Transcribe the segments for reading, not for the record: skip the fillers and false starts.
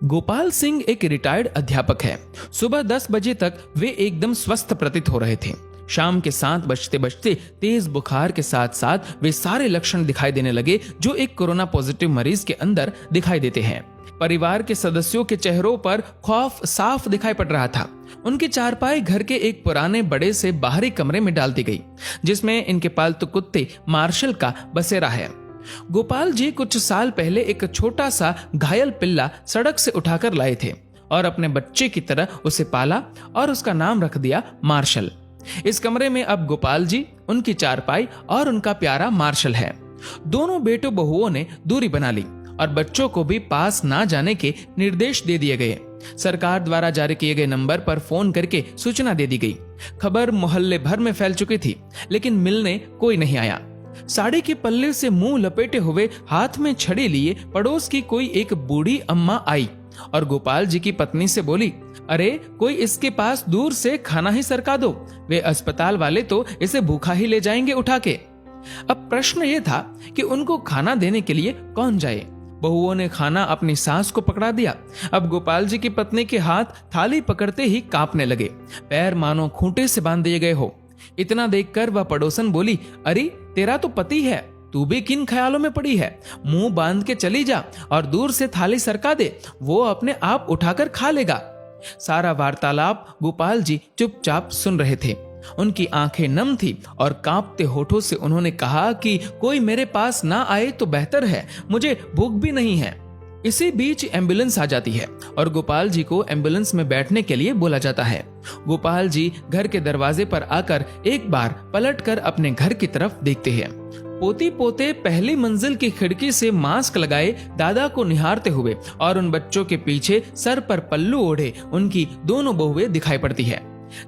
गोपाल सिंह एक रिटायर्ड अध्यापक है। सुबह 10 बजे तक वे एकदम स्वस्थ प्रतीत हो रहे थे। शाम के 7 बजते बजते तेज बुखार के साथ साथ वे सारे लक्षण दिखाई देने लगे जो एक कोरोना पॉजिटिव मरीज के अंदर दिखाई देते हैं। परिवार के सदस्यों के चेहरों पर खौफ साफ दिखाई पड़ रहा था। उनकी चारपाई घर के एक पुराने बड़े से बाहरी कमरे में डाल दी गई, जिसमें इनके पालतू कुत्ते मार्शल का बसेरा है। गोपाल जी कुछ साल पहले एक छोटा सा घायल पिल्ला सड़क से उठाकर लाए थे और अपने बच्चे की तरह उसे पाला और उसका नाम रख दिया मार्शल। इस कमरे में अब गोपाल जी, उनकी चारपाई और उनका प्यारा मार्शल है। दोनों बेटों बहुओं ने दूरी बना ली और बच्चों को भी पास ना जाने के निर्देश दे दिए गए। सरकार द्वारा जारी किए गए नंबर पर फोन करके सूचना दे दी गई। खबर मोहल्ले भर में फैल चुकी थी, लेकिन मिलने कोई नहीं आया। साड़ी के पल्ले से मुंह लपेटे हुए, हाथ में छड़ी लिए पड़ोस की कोई एक बूढ़ी अम्मा आई और गोपाल जी की पत्नी से बोली, अरे कोई इसके पास दूर से खाना ही सरका दो, वे अस्पताल वाले तो इसे भूखा ही ले जाएंगे उठा के। अब प्रश्न ये था कि उनको खाना देने के लिए कौन जाए। बहुओं ने खाना अपनी सास को पकड़ा दिया। अब गोपाल जी की पत्नी के हाथ थाली पकड़ते ही कांपने लगे, पैर मानो खूंटे से बांध दिए गए हो। इतना देखकर वह पड़ोसन बोली, अरे तेरा तो पति है, तू भी किन ख्यालों में पड़ी है? मुंह बांध के चली जा और दूर से थाली सरका दे, वो अपने आप उठाकर खा लेगा। सारा वार्तालाप गोपाल जी चुपचाप सुन रहे थे। उनकी आंखें नम थी और कांपते होठों से उन्होंने कहा कि कोई मेरे पास ना आए तो बेहतर है, मुझे भूख भी नहीं है। इसी बीच एम्बुलेंस आ जाती है और गोपाल जी को एम्बुलेंस में बैठने के लिए बोला जाता है। गोपाल जी घर के दरवाजे पर आकर एक बार पलटकर अपने घर की तरफ देखते हैं। पोती पोते पहली मंजिल की खिड़की से मास्क लगाए दादा को निहारते हुए और उन बच्चों के पीछे सर पर पल्लू ओढ़े उनकी दोनों बहुएं दिखाई पड़ती है।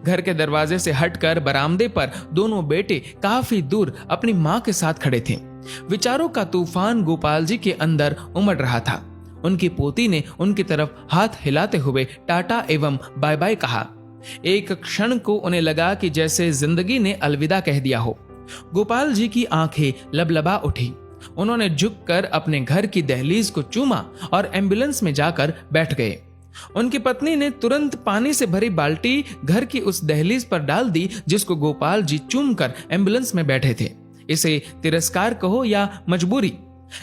घर के दरवाजे से हटकर बरामदे पर दोनों बेटे काफी दूर अपनी मां के साथ खड़े थे। विचारों का तूफान गोपाल जी के अंदर उमड़ रहा था। उनकी पोती ने उनकी तरफ हाथ हिलाते हुए टाटा एवं बाय बाय कहा। एक क्षण को उन्हें लगा कि जैसे जिंदगी ने अलविदा कह दिया हो। गोपाल जी की आंखें लबलबा उठी। उन्होंने झुककर अपने घर की दहलीज को चूमा और एम्बुलेंस में जाकर बैठ गए। उनकी पत्नी ने तुरंत पानी से भरी बाल्टी घर की उस दहलीज पर डाल दी जिसको गोपाल जी चूमकर एम्बुलेंस में बैठे थे। इसे तिरस्कार कहो या मजबूरी,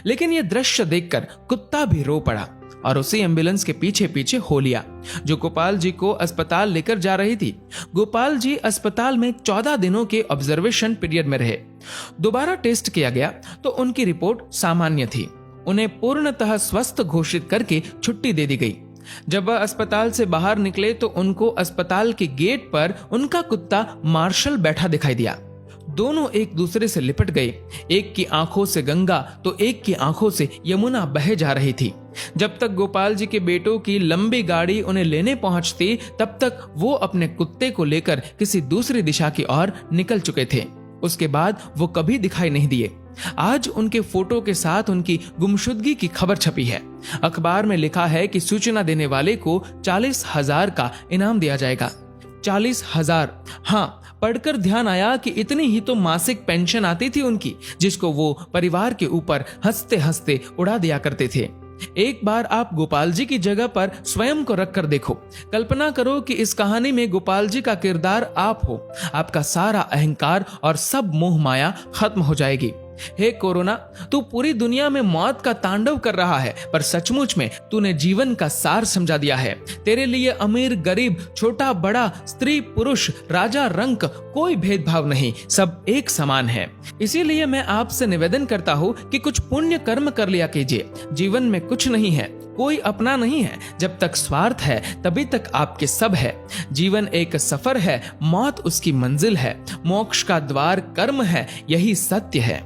लेकिन यह दृश्य देखकर कुत्ता भी रो पड़ा और उसी एम्बुलेंस के पीछे पीछे हो लिया जो गोपाल जी को अस्पताल लेकर जा रही थी। गोपाल जी अस्पताल में 14 दिनों के ऑब्जर्वेशन पीरियड में रहे। दोबारा टेस्ट किया गया तो उनकी रिपोर्ट सामान्य थी। उन्हें पूर्णतः स्वस्थ घोषित करके छुट्टी दे दी गई। जब वह अस्पताल से बाहर निकले तो उनको अस्पताल के गेट पर उनका कुत्ता मार्शल बैठा दिखाई दिया। दोनों एक दूसरे से लिपट गए। एक की आंखों से गंगा तो एक की आंखों से यमुना बहे जा रही थी। जब तक गोपाल जी के बेटों की लंबी गाड़ी उन्हें लेने पहुंचती, तब तक वो अपने कुत्ते को लेकर किसी दूसरी दिशा की ओर निकल चुके थे। उसके बाद वो कभी दिखाई नहीं दिए। आज उनके फोटो के साथ उनकी गुमशुदगी की खबर छपी है। अखबार में लिखा है कि सूचना देने वाले को 40,000 का इनाम दिया जाएगा। 40,000। हाँ, पढ़कर ध्यान आया कि इतनी ही तो मासिक पेंशन आती थी उनकी, जिसको वो परिवार के ऊपर हंसते हंसते उड़ा दिया करते थे। एक बार आप गोपाल जी की जगह पर स्वयं को रखकर देखो। कल्पना करो कि इस कहानी में गोपाल जी का किरदार आप हो। आपका सारा अहंकार और सब मोह माया खत्म हो जाएगी। हे कोरोना, तू पूरी दुनिया में मौत का तांडव कर रहा है, पर सचमुच में तूने जीवन का सार समझा दिया है। तेरे लिए अमीर गरीब, छोटा बड़ा, स्त्री पुरुष, राजा रंक कोई भेदभाव नहीं, सब एक समान है। इसीलिए मैं आपसे निवेदन करता हूँ कि कुछ पुण्य कर्म कर लिया कीजिए। जीवन में कुछ नहीं है, कोई अपना नहीं है। जब तक स्वार्थ है तभी तक आपके सब है। जीवन एक सफर है, मौत उसकी मंजिल है। मोक्ष का द्वार कर्म है, यही सत्य है।